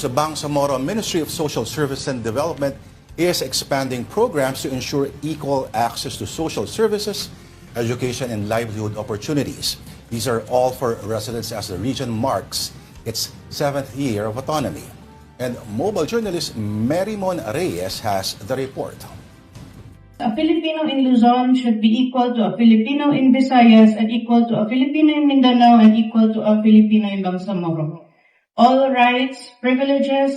The Bangsamoro Ministry of Social Service and Development is expanding programs to ensure equal access to social services, education, and livelihood opportunities. These are all for residents as the region marks its 7th year of autonomy. And mobile journalist Marymon Reyes has the report. A Filipino in Luzon should be equal to a Filipino in Visayas and equal to a Filipino in Mindanao and equal to a Filipino in Bangsamoro. All rights, privileges,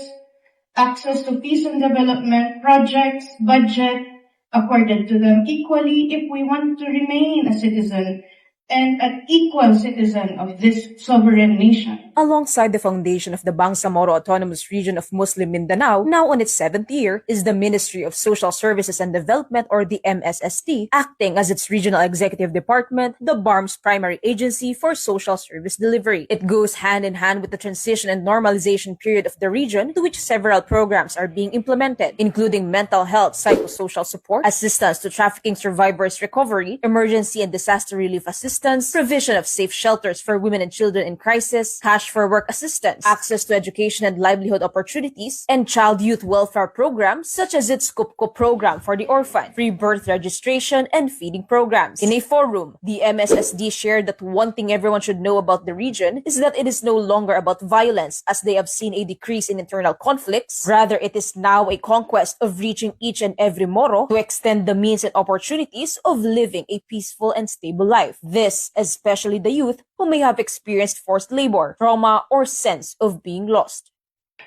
access to peace and development projects, budget, accorded to them equally if we want to remain a citizen and an equal citizen of this sovereign nation. Alongside the foundation of the Bangsamoro Autonomous Region of Muslim Mindanao, now on its 7th year, is the Ministry of Social Services and Development, or the MSSD, acting as its regional executive department, the BARM's primary agency for social service delivery. It goes hand in hand with the transition and normalization period of the region, to which several programs are being implemented, including mental health, psychosocial support, assistance to trafficking survivors recovery, emergency and disaster relief assistance, provision of safe shelters for women and children in crisis, cash for work assistance, access to education and livelihood opportunities, and child youth welfare programs such as its Kupko program for the orphan, free birth registration, and feeding programs. In a forum, the MSSD shared that one thing everyone should know about the region is that it is no longer about violence, as they have seen a decrease in internal conflicts. Rather, it is now a conquest of reaching each and every Moro to extend the means and opportunities of living a peaceful and stable life. This, especially the youth who may have experienced forced labor, trauma, or sense of being lost.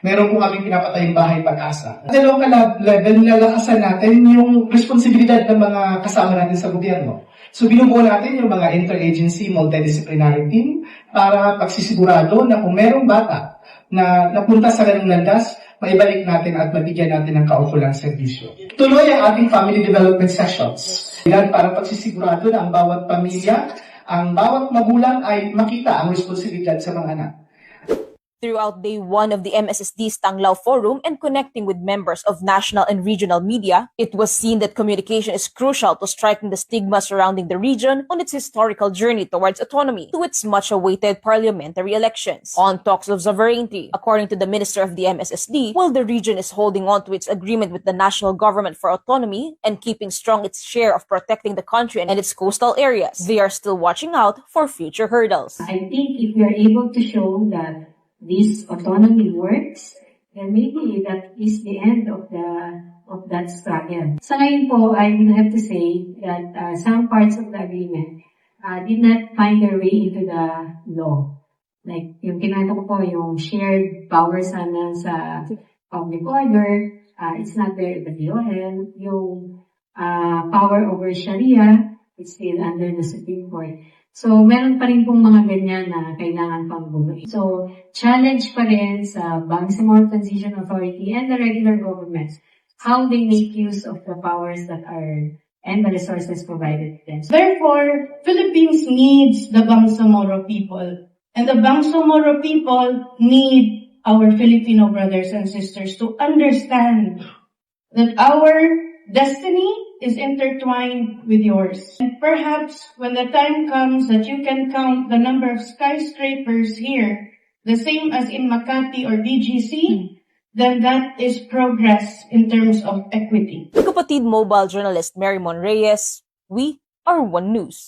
Meron po kaming pinapatayong bahay Pag-asa. Sa local level, nalakasan natin yung responsibilidad ng mga kasama natin sa gobyerno. So binubuo natin yung mga interagency, multidisciplinary team para pagsisigurado na kung merong bata na napunta sa ganung landas, maibalik natin at mabigyan natin ng kaukulang serbisyo. Tuloy ang ating family development sessions. Para pagsisigurado na ang bawat pamilya, ang bawat magulang ay makita ang responsibilidad sa mga anak. Throughout day 1 of the MSSD's Tanglao Forum and connecting with members of national and regional media, it was seen that communication is crucial to striking the stigma surrounding the region on its historical journey towards autonomy to its much-awaited parliamentary elections. On talks of sovereignty, according to the minister of the MSSD, while the region is holding on to its agreement with the national government for autonomy and keeping strong its share of protecting the country and its coastal areas, they are still watching out for future hurdles. I think if we are able to show that this autonomy works, then maybe that is the end of that struggle. Sa ngayon po, I will have to say that some parts of the agreement did not find their way into the law. Like, yung kinanta ko po, yung shared power sana sa public order, it's not there at the DOL. Yung power over Sharia, it's still under the Supreme Court. So, meron pa rin pong mga ganyan na kailangan pang bunuin. So, challenge pa rin sa Bangsamoro Transition Authority and the regular governments how they make use of the powers that are and the resources provided to them. Therefore, Philippines needs the Bangsamoro people. And the Bangsamoro people need our Filipino brothers and sisters to understand that our destiny is intertwined with yours. And perhaps when the time comes that you can count the number of skyscrapers here, the same as in Makati or BGC, then that is progress in terms of equity. Kapatid mobile journalist Marymon Reyes, we are One News.